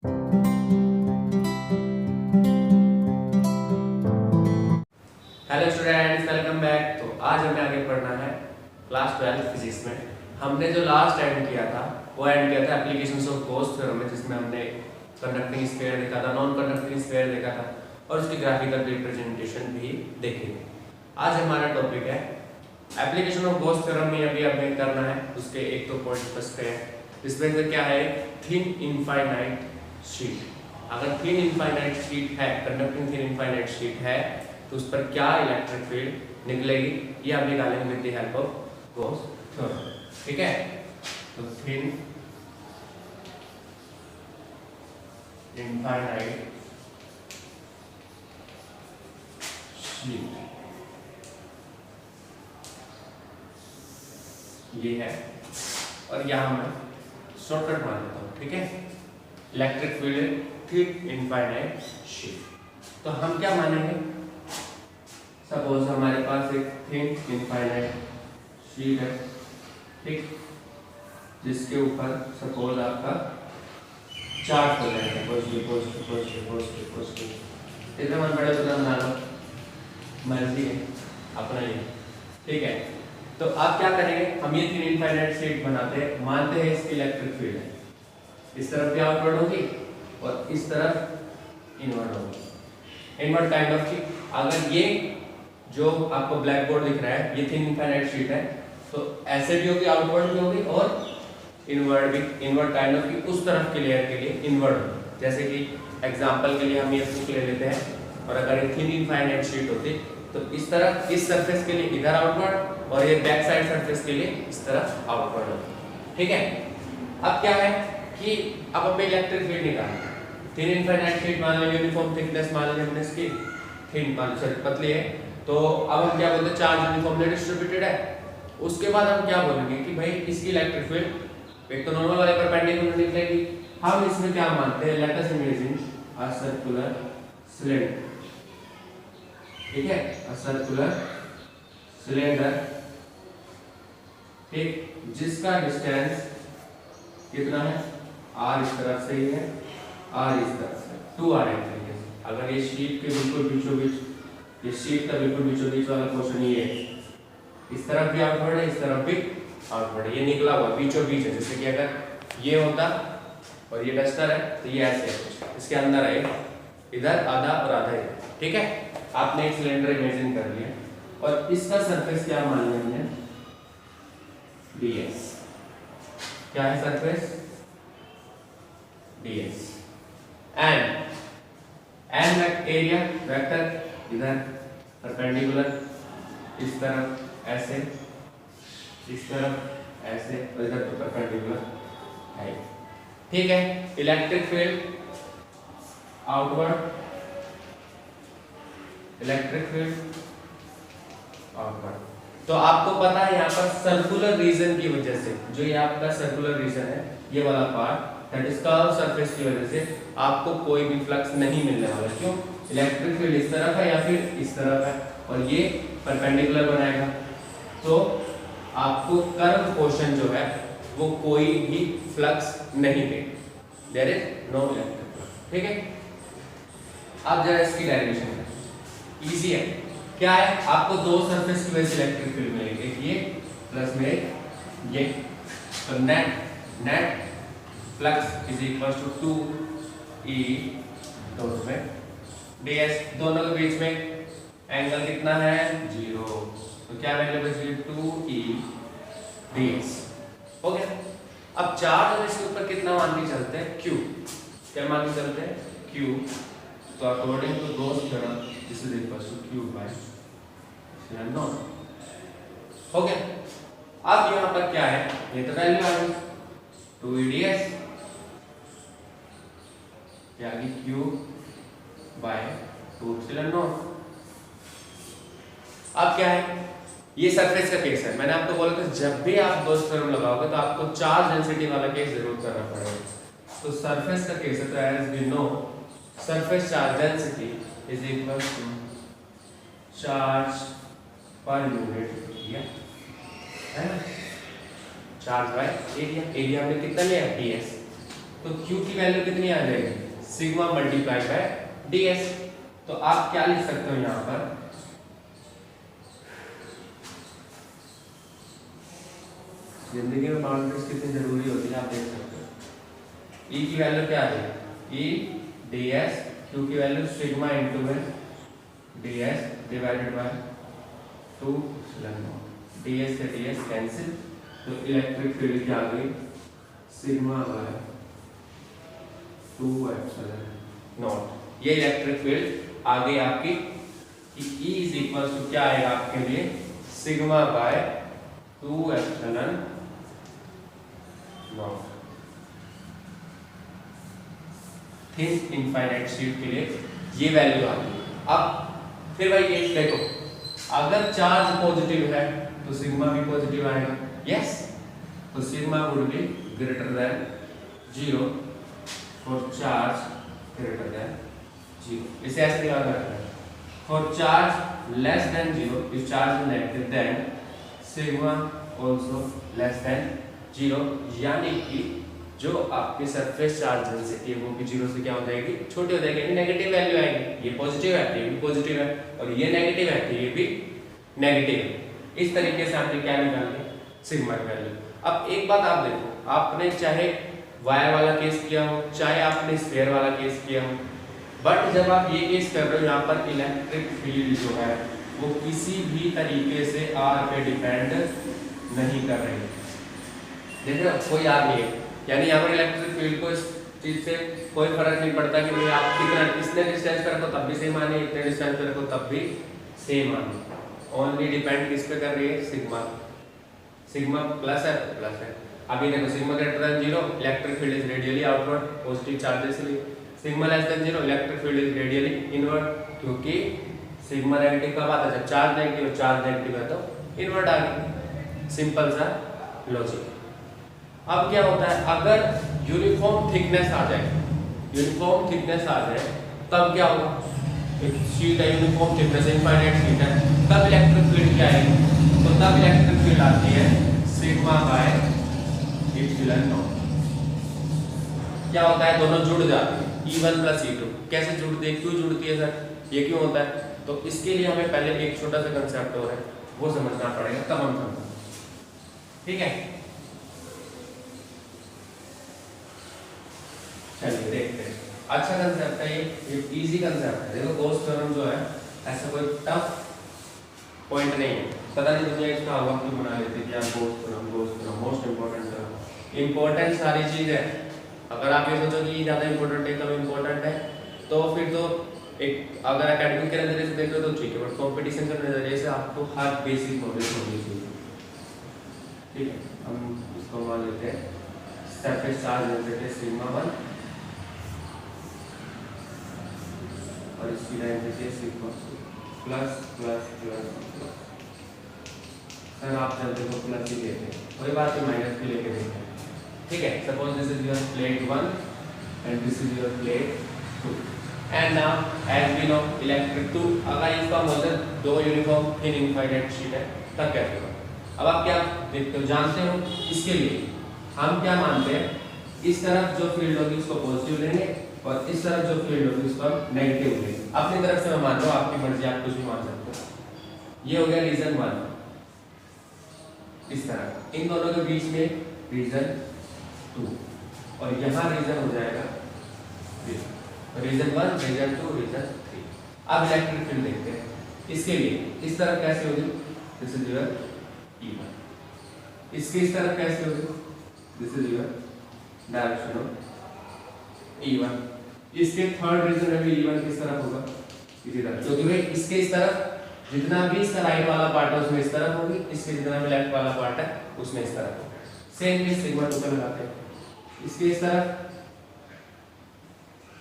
Hello students, welcome back. तो आज हमें आगे पढ़ना है क्लास 12 फिजिक्स में। हमने जो लास्ट एंड किया था वो एंड किया था एप्लीकेशंस ऑफ गॉस थ्योरम में, जिसमें हमने कंडक्टिंग स्फीयर देखा था, नॉन कंडक्टिंग स्फीयर देखा था और उसकी ग्राफिकल रिप्रेजेंटेशन भी देखी थी। आज हमारा टॉपिक है एप्लीकेशन ऑफ गॉस थ्योरम में अभी हमें करना है उसके एक तो पॉइंट फर्स्ट पे है। इसमें से क्या है, थिन इनफाइनाइट शीट। अगर थिन इनफाइनाइट शीट है, कंडक्टिंग थिन इनफाइनाइट शीट है, तो उस पर क्या इलेक्ट्रिक फील्ड निकलेगी ये आप निकालेंगे with the help of Gauss theorem. ठीक है, तो थिन इनफाइनाइट शीट ये है, और यहां मैं शॉर्टकट मान लेता हूं। ठीक है, electric field thin infinite sheet. तो हम क्या मानेंगे, सपोज हमारे पास एक थिन इनफाइनाइट शीट है, ठीक, जिसके ऊपर सपोज आपका चार्ज हो जाएगा, positive positive positive positive positive. इतना मन पड़े उतना बना लो, मर्जी है अपना ही। ठीक है, तो आप क्या करेंगे, हम ये थिन इनफाइनाइट शीट बनाते हैं, मानते हैं इसकी इलेक्ट्रिक फील्ड है, इस तरफ भी आउटवर्ड होगी और इस तरफ इनवर्ड होगी, इनवर्ड काइंड ऑफ शीट। अगर ये जो आपको ब्लैक बोर्ड दिख रहा है ये थिन इनफाइनाइट शीट है, तो ऐसे भी होगी, आउटवर्ड भी होगी और इनवर्ड भी, इनवर्ड काइंड ऑफ की उस तरफ के लेयर के लिए इनवर्ड होगी। जैसे कि एग्जांपल के लिए हम ये बुक ले लेते हैं, और अगर ये थिन इनफाइनाइट शीट होती तो इस तरफ इस सरफेस के लिए इधर आउटवर्ड और ये बैक साइड सरफेस के लिए इस तरफ आउटवर्ड होगी। ठीक है, अब क्या है कि अब हमें इलेक्ट्रिक फील्ड निकालना है। थिन इनफाइनाइट शीट मान लो, यूनिफॉर्म थिकनेस मान लो हमने इसकी, थिन मान लो पतली है, तो अब हम क्या बोलते हैं, चार्ज यूनिफॉर्मली डिस्ट्रीब्यूटेड है। उसके बाद हम क्या बोलेंगे कि भाई इसकी इलेक्ट्रिक फील्ड एक तो नॉर्मल वाले परपेंडिकुलर निकलेगी। हम इसमें क्या मानते हैं, let us imagine a circular cylinder. ठीक है, अ सर्कुलर सिलेंडर, ठीक, जिसका डिस्टेंस कितना है, r इस तरफ से ही है, r इस तरफ से, 2r है। अगर ये शीट के बिल्कुल बीचों बीच, ये शीट का बिल्कुल बीचों बीच वाला पोर्शन ये है, इस तरफ भी आउटवर्ड है, इस तरफ भी आउटवर्ड है, ये निकला हुआ बीचों बीच है। जैसे कि अगर ये होता और ये डस्टर है तो ये ऐसे है, इसके अंदर है, इधर आधा और आधा इधर। ठीक है, आपने एक सिलेंडर इमेजिन कर लिया और इसका सरफेस क्या मान लेंगे, ds। क्या है surface, ds, and area vector इधर परपेंडिकुलर, इस तरफ ऐसे, इस तरफ ऐसे और इधर तो परपेंडिकुलर है। ठीक है, electric field outward, electric field outward. तो आपको पता है यहाँ पर सर्कुलर रीजन की वजह से, जो ये आपका सर्कुलर रीजन है, ये वाला part that is curve surface की वजह से आपको कोई भी फ्लक्स नहीं मिलने वाला। क्यों, इलेक्ट्रिक फील्ड इस तरफ है या फिर इस तरफ है और ये परपेंडिकुलर बनाएगा, तो आपको कर्व पोर्शन जो है वो कोई भी फ्लक्स नहीं देगा, there is no electric flux. ठीक है, अब जरा इसकी डायरेक्शन है, इजी है। क्या है, आपको दो सरफेस की वजह से इलेक्ट्रिक फील्ड मिलेगी, एक ये प्लस में एक ये, तो net flux is equal to 2e dot में ds। दोनों के बीच में एंगल कितना है, 0, तो क्या वैल्यू बची, 2e ds। हो गया। अब चार्ज और इसके ऊपर कितना मान के चलते हैं, q। क्या मान के चलते हैं, q। तो according to Gauss theorem this is equal to q by epsilon naught. हो गया। अब यहां पर क्या है, ये तो वैल्यू आ गई 2e ds, क्या आ गई, q बाय 2 एप्सिलॉन नॉट। अब क्या है, ये सरफेस का केस है। मैंने आपको बोला था जब भी आप गॉस थ्योरम लगाओगे तो आपको चार्ज डेंसिटी वाला केस जरूर करना पड़ेगा। तो सरफेस का केस है, तो as we know surface charge density is equal to charge per unit area, है ना, चार्ज बाय एरिया। एरिया हमने कितना लिया, ds, तो Q की वैल्यू कितनी आ जाएगी, सिग्मा मल्टीप्लाई बाय ds। तो आप क्या लिख सकते हो यहाँ पर, जिंदगी में बाउंड्रीज कितनी जरूरी होती है आप देख सकते हो। E की वैल्यू क्या आ जाएगी, E ds, Q की वैल्यू सिग्मा इंटू में ds divided by 2 epsilon not, ds से ds कैंसिल, तो इलेक्ट्रिक फील्ड की आ गई सिग्मा बाय 2 एप्सिलॉन नॉट। ये इलेक्ट्रिक फील्ड आ गई आपकी कि E इज इक्वल टू क्या आएगा आपके लिए, sigma bye 2 epsilon not. Thin infinite sheet के लिए ये वैल्यू आ गई। अब फिर भाई ये देखो, अगर चार्ज पॉजिटिव है तो सिग्मा भी पॉजिटिव आएगा, यस। तो sigma would be greater than 0 for charge greater than 0। इसे ऐसे याद रखना है, for charge less than 0 if charge is negative then sigma also less than 0, यानी कि जो आपकी सरफेस चार्ज डेंसिटी है वो भी 0 से क्या हो जाएगी, छोटी हो जाएगी, नेगेटिव वैल्यू आएगी। ये पॉजिटिव है तो ये भी पॉजिटिव है, और ये नेगेटिव है तो ये भी नेगेटिव है। इस तरीके से आपने क्या निकाल लिया, सिग्मा की वैल्यू। अब एक बात आप देखो, आपने चाहे वायर वाला केस किया हो, चाहे आपने स्फीयर वाला केस किया हो, बट जब आप ये केस कर रहे हो यहाँ पर इलेक्ट्रिक फील्ड जो है वो किसी भी तरीके से R पे डिपेंड नहीं कर रही है। देखो कोई R नहीं है, यानी यहाँ पर इलेक्ट्रिक फील्ड को इस चीज से कोई फर्क नहीं पड़ता कि भाई आप कितना इतने डिस्टेंस पर रखो तब भी सेम आने, इतने डिस्टेंस पर रखो तब भी सेम आने। ओनली डिपेंड किस पे कर रही है, सिग्मा। सिग्मा प्लस है तो प्लस है। अभी देखो sigma greater than 0 electric field is radially outward, positive charges लिए। Sigma less than 0 electric field is radially inward, क्योंकि सिग्मा नेगेटिव कब आता है, जब चार्ज नेगेटिव है तो इनवर्ड आ गई। सिंपल सा लॉजिक। अब क्या होता है, अगर यूनिफॉर्म थिकनेस आ जाए, यूनिफॉर्म थिकनेस आ जाए तब क्या होगा, एक शीट है यूनिफॉर्म थिकनेस इनफाइनाइट शीट है, तब इलेक्ट्रिक फील्ड क्या आएगी, तो तब इलेक्ट्रिक फील्ड आती है सिग्मा बाय एप्सिलॉन नॉट। क्या होता है, दोनों जुड़ जाते हैं, E1 प्लस E2। कैसे जुड़ती है, क्यों जुड़ती है सर, ये क्यों होता है, तो इसके लिए हमें पहले एक छोटा सा कंसेप्ट और है वो समझना पड़ेगा, तब हम समझेंगे, ठीक है। चलिए देखते हैं, अच्छा कंसेप्ट है ये इजी कंसेप्ट है। देखो गॉस थ्योरम जो है ऐसा कोई टफ पॉइंट नहीं है, पता नहीं दुनिया इसका हवा क्यों बना लेती है, क्या गॉस थ्योरम मोस्ट इंपॉर्टेंट है। इंपॉर्टेंट सारी चीज है, अगर आप ये सोचो कि ज़्यादा इंपॉर्टेंट है कम इंपॉर्टेंट है तो फिर तो एक अगर एकेडमिक के नजरिए से देख रहे हो तो ठीक है, बट कंपटीशन के नजरिए से आपको हर बेसिक नॉलेज होनी चाहिए, ठीक है। हम इसको मान लेते हैं सरफेस चार्ज डेंसिटी सिग्मा 1 और इसकी density sigma plus plus plus plus. Sir आप चलते तो प्लस ही लेते हैं, कोई बात नहीं, माइनस भी लेके देखते हैं, ठीक है। Suppose this is your plate 1 and this is your plate 2 and now as we know electric 2, अगर इसका मॉडल दो यूनिफॉर्म थिन इनफाइनाइट शीट है तब कैसे होगा। अब आप क्या देखते हो, जानते हो, इसके लिए हम क्या मानते हैं, इस तरफ जो फील्ड होगी उसको पॉजिटिव लेंगे और इस तरफ जो फील्ड होगी उसको नेगेटिव लेंगे। अपनी तरफ से मैं मान रहा हूँ, आपकी मर्जी, आप कुछ भी मान सकते हो। ये हो गया रीजन 1, इस तरह इन दोनों के बीच में रीजन 2 और यहाँ रीजन हो जाएगा रीजन 1, रीजन 2, रीजन 3। अब इलेक्ट्रिक फील्ड देखते हैं, इसके लिए इस तरफ कैसे होगी, दिस इज योर E1, इसके इस तरफ कैसे होगी, this is your direction of E1, इसके थर्ड रीजन में भी E1 किस तरफ होगा, इसी तरफ, क्योंकि भाई इसके इस तरफ जितना भी इसका राइट वाला पार्ट है उसमें इस तरफ होगी, इसके जितना भी लेफ्ट वाला पार्ट है उसमें इस तरफ होगा। सेम भी सिग्मा 2 पे लगाते हैं, इसके इस तरफ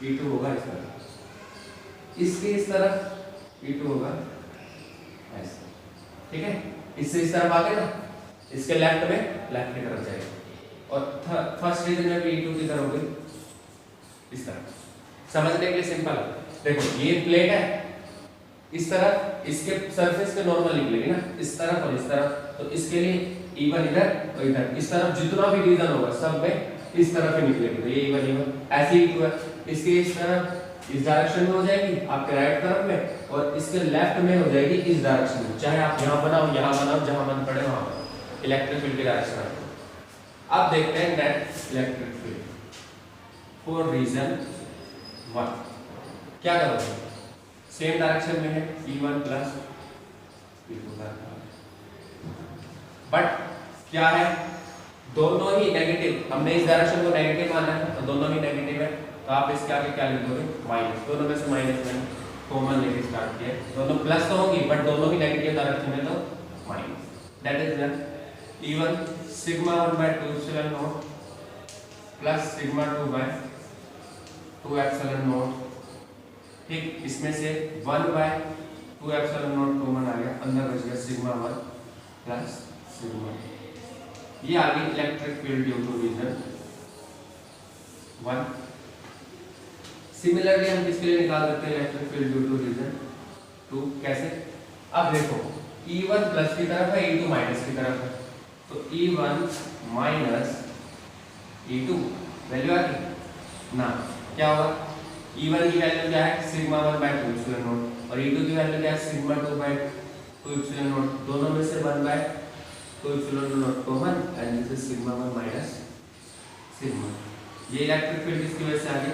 E2 होगा इस तरफ, इसके इस तरफ E2 होगा ऐसे, ठीक है। इससे इस तरफ आ गए ना, इसके लेफ्ट में लेफ्ट की तरफ जाएगा और फर्स्ट रीजन में भी E2 की तरफ होगी इस तरफ। समझने के लिए सिंपल है, देखो ये प्लेट है, इस तरफ इसके सरफेस पे नॉर्मल निकलेगी ना, इस तरफ और इस तरफ, तो इसके लिए E1 इधर और इधर, इस तरफ जितना भी रीजन होगा सब में इस तरफ ही निकलेगी, तो ये वाली ऐसे ही हुआ, इसके इस तरफ इस डायरेक्शन में हो जाएगी आपके राइट तरफ में, और इसके लेफ्ट में हो जाएगी इस डायरेक्शन में, चाहे आप यहाँ बनाओ जहां मन पड़े वहां बनाओ, इलेक्ट्रिक फील्ड की डायरेक्शन आपको। अब देखते हैं net electric field for region 1। क्या करोगे, सेम डायरेक्शन में है E1 प्लस E2, बट क्या है दोनों ही नेगेटिव, हमने इस डायरेक्शन को नेगेटिव माना है तो दोनों ही नेगेटिव है, तो आप इसके आगे क्या लिख दोगे माइनस, दोनों में से माइनस में कॉमन लेके स्टार्ट किया, दोनों प्लस तो होगी बट दोनों ही नेगेटिव डायरेक्शन में, तो minus, that is there E1 sigma 1/2 epsilon naught plus sigma 2/2 epsilon naught. ठीक, इसमें से 1/2 एप्सिलॉन नॉट कॉमन आ गया, अंदर बच गया सिग्मा 1 प्लस सिग्मा, ये आ गई electric field due to region 1। Similarly हम किसके लिए निकाल सकते हैं electric field due to region 2, कैसे? अब देखो E1 प्लस की तरफ है, E2 माइनस की तरफ है, तो E1 माइनस E2 वैल्यू आ गई ना, क्या होगा E1 की वैल्यू क्या है सिग्मा 1/2 एप्सिलॉन नॉट, और E2 की वैल्यू क्या है सिग्मा 2/2 एप्सिलॉन नॉट, दोनों में से 1/2 epsilon naught common, and this is sigma 1 minus sigma. ये इलेक्ट्रिक फील्ड किसकी वजह से आ गई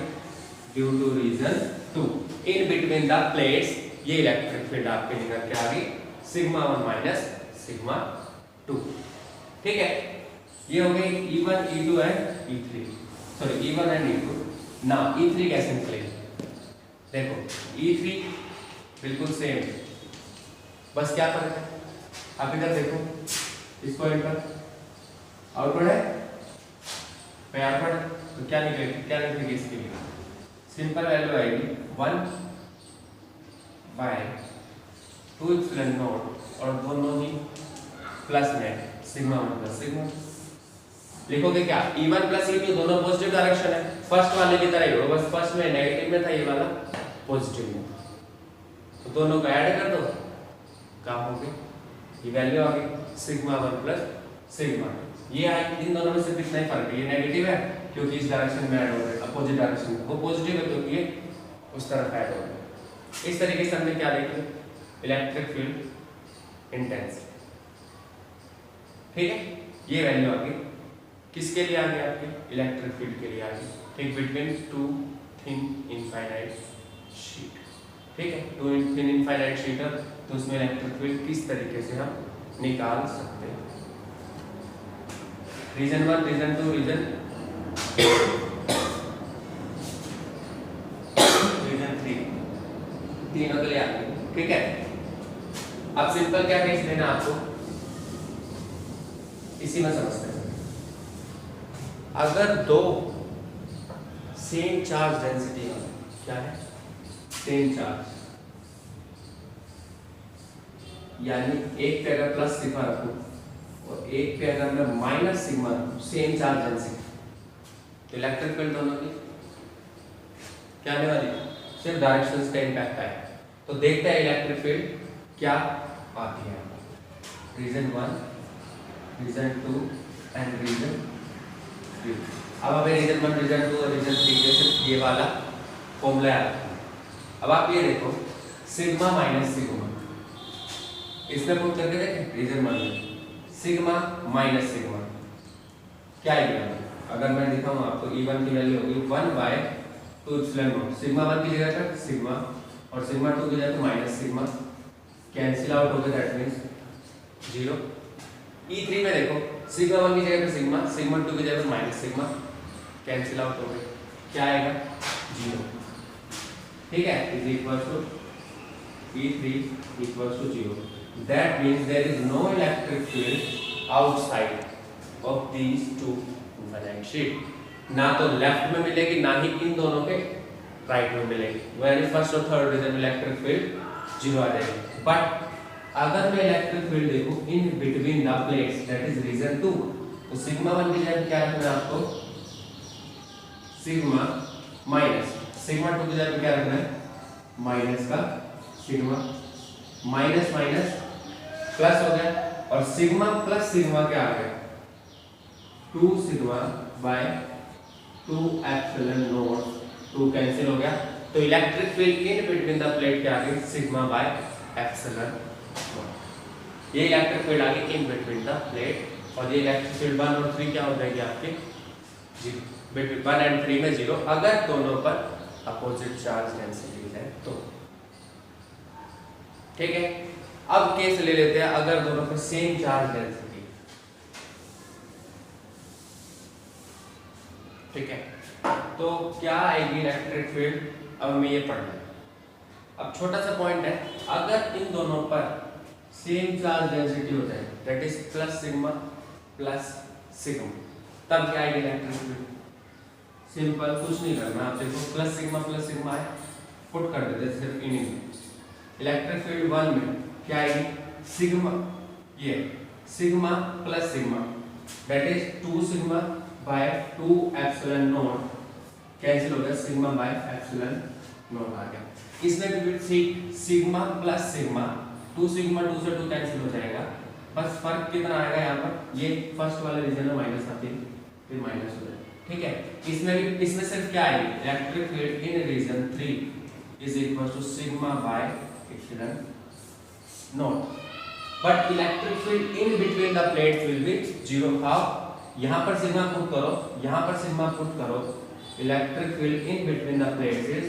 due to region 2, in between the plates, ये इलेक्ट्रिक फील्ड आपके निकल के आ गई सिग्मा 1 माइनस सिग्मा 2। ठीक है, ये हो गई E1 E2 and E3, sorry E1 and E2। ना E3 कैसे निकलेगी, देखो E3 बिल्कुल सेम, बस क्या फर्क है, आप इधर देखो इस पॉइंट पर आउटवर्ड है पैरवर्ड, तो क्या निकलेगी इसके लिए सिंपल वैल्यू आएगी 1/2 एप्सिलॉन नॉट, और दोनों ही प्लस में सिग्मा 1 प्लस सिग्मा। लिखोगे क्या E1 प्लस E2 दोनों पॉजिटिव डायरेक्शन है, फर्स्ट वाले की तरह ही हो, बस फर्स्ट में नेगेटिव में था, ये वाला पॉजिटिव में, तो दोनों को ऐड कर दो, काम हो गया, ये वैल्यू आ गई सिग्मा 1 प्लस सिग्मा। ये इन दोनों में से कितना ही फर्क है, ये नेगेटिव है क्योंकि इस डायरेक्शन में ऐड हो रहा है, अपोजिट डायरेक्शन में, वो पॉजिटिव है क्योंकि ये उस तरफ ऐड हो रहा है। इस तरीके से हमने क्या देखा इलेक्ट्रिक फील्ड इंटेंसिटी। ठीक है, ये वैल्यू आ गई किसके लिए आ गई आपके इलेक्ट्रिक फील्ड के लिए आ गई, ठीक, between two thin infinite sheet. ठीक है, टू थिन इनफाइनाइट शीट है, तो उसमें इलेक्ट्रिक फील्ड किस तरीके से हम निकाल सकते हैं। रीजन 1, रीजन 2, रीजन 3, तीनों के लिए आ गई। ठीक है, अब सिंपल क्या केस लेना आपको, इसी में समझते हैं। अगर दो सेम चार्ज डेंसिटी है, क्या है सेम चार्ज, यानी एक पे अगर प्लस सिग्मा रखूं और एक पे अगर मैं माइनस सिग्मा रखूं, सेम चार्ज डेंसिटी, तो इलेक्ट्रिक फील्ड दोनों की क्या आने वाली, सिर्फ डायरेक्शंस का इंपैक्ट आएगा। तो देखते हैं इलेक्ट्रिक फील्ड क्या आती है। Region 1, region 2 and region 3। अब हमें रीजन 1, रीजन 2 और रीजन 3 के सिर्फ ये वाला फॉर्मूला आता है। अब आप ये देखो सिग्मा माइनस सिग्मा, इसमें पुट करके देखें रीजन 1 में सिग्मा माइनस सिग्मा क्या आएगा, अगर मैं दिखाऊं आपको E1 की वैल्यू होगी 1/2 एप्सिलॉन नॉट, सिग्मा 1 की जगह पर सिग्मा और सिग्मा 2 की जगह पर माइनस सिग्मा, कैंसिल आउट हो गया, दैट मींस 0। E3 में देखो सिग्मा 1 की जगह पर सिग्मा, सिग्मा 2 की जगह पर माइनस सिग्मा, कैंसिल आउट हो गया, क्या आएगा 0। ठीक है, is equal to E3 equal to 0। That means there is no electric field outside of these two infinite sheet. ना तो लेफ्ट में मिलेगी ना ही इन दोनों के राइट में मिलेगी, यानी फर्स्ट और थर्ड रीजन में इलेक्ट्रिक फील्ड 0 आ जाएगी। बट अगर मैं इलेक्ट्रिक फील्ड देखूं in between the plates, that is region 2, तो सिग्मा 1 की जगह क्या रखना है आपको सिग्मा माइनस, सिग्मा 2 की जगह क्या रखना है माइनस का सिग्मा, माइनस माइनस प्लस हो गया, और सिग्मा प्लस सिग्मा क्या आ गया 2 sigma bye 2 epsilon not, 2 cancel हो गया, तो electric field in between the plate क्या आ गई, सिग्मा बाय एप्सिलॉन नॉट। ये इलेक्ट्रिक फील्ड आ गई इन बिटवीन द प्लेट, और ये इलेक्ट्रिक फील्ड 1 और 3 क्या हो जाएगी आपके, 0, बिटवीन 1 एंड 3 में 0, अगर दोनों पर अपोजिट चार्ज डेंसिटीज है तो। ठीक है, अब केस ले लेते हैं अगर दोनों पर सेम चार्ज डेंसिटी। ठीक है, तो क्या आएगी इलेक्ट्रिक फील्ड, अब हमें ये पढ़ना है। अब छोटा सा पॉइंट है, अगर इन दोनों पर सेम चार्ज डेंसिटी हो जाए, that is plus sigma plus sigma, तब क्या आएगी इलेक्ट्रिक फील्ड। सिंपल, कुछ नहीं करना, आप देखो प्लस सिग्मा है, पुट कर देते सिर्फ इन इलेक्ट्रिक फील्ड 1 में क्या आएगी, सिग्मा, ये sigma plus sigma, that is 2 sigma bye 2 epsilon not, cancel हो गया, सिग्मा बाय एप्सिलॉन नॉट आ गया। इसमें भी सिग्मा प्लस सिग्मा, 2 सिग्मा 2 से 2 कैंसिल हो जाएगा, बस फर्क कितना आएगा यहाँ पर, ये फर्स्ट वाले रीजन में माइनस आती है, फिर माइनस हो जाएगा। ठीक है, इसमें सिर्फ क्या आएगी, electric field in region 3 is equal to sigma by epsilon not, but electric field in between the plate will be 0। How, यहाँ पर सिग्मा पुट करो, यहाँ पर सिग्मा पुट करो, electric field in between the plates is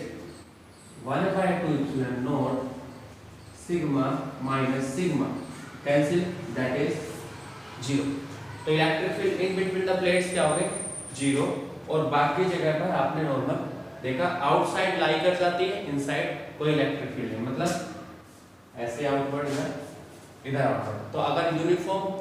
1/2 epsilon not sigma minus sigma, cancel, that is 0। तो electric field in between the plates क्या हो गए, 0, और बाकी जगह पर आपने नॉर्मल देखा आउटसाइड लाई कर जाती है, इनसाइड कोई इलेक्ट्रिक फील्ड है, मतलब ऐसे आउटवर्ड इधर आउटवर्ड। तो अगर यूनिफॉर्म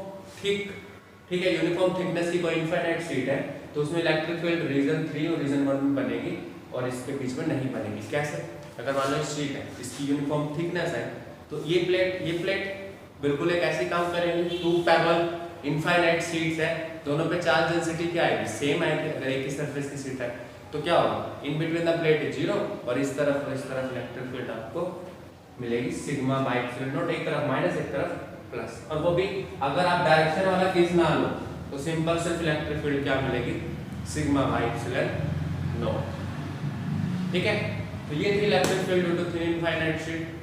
ठीक है, यूनिफॉर्म थिकनेस की कोई इनफाइनाइट शीट है तो उसमें इलेक्ट्रिक फील्ड रीजन 3 और रीजन 1 में बनेगी और इसके बीच में नहीं बनेगी। कैसे, अगर मान लो शीट है, इसकी यूनिफॉर्म थिकनेस है, तो ये प्लेट बिल्कुल एक ऐसी काम करेंगे, 2 पैरेलल इनफाइनाइट शीट्स है, दोनों पे चार्ज डेंसिटी क्या आएगी, सेम आएगी। अगर एक ही सरफेस की शीट है तो क्या होगा, इन बिटवीन द प्लेट इज 0, और इस तरफ इलेक्ट्रिक फील्ड आपको मिलेगी सिग्मा बाय एप्सिलॉन नॉट, एक तरफ माइनस एक तरफ प्लस, और वो भी अगर आप डायरेक्शन वाला केस ना लो तो सिंपल सिर्फ इलेक्ट्रिक फील्ड क्या मिलेगी, सिग्मा बाय एप्सिलॉन नॉट। ठीक है, तो ये थी electric field due to 3 infinite sheet.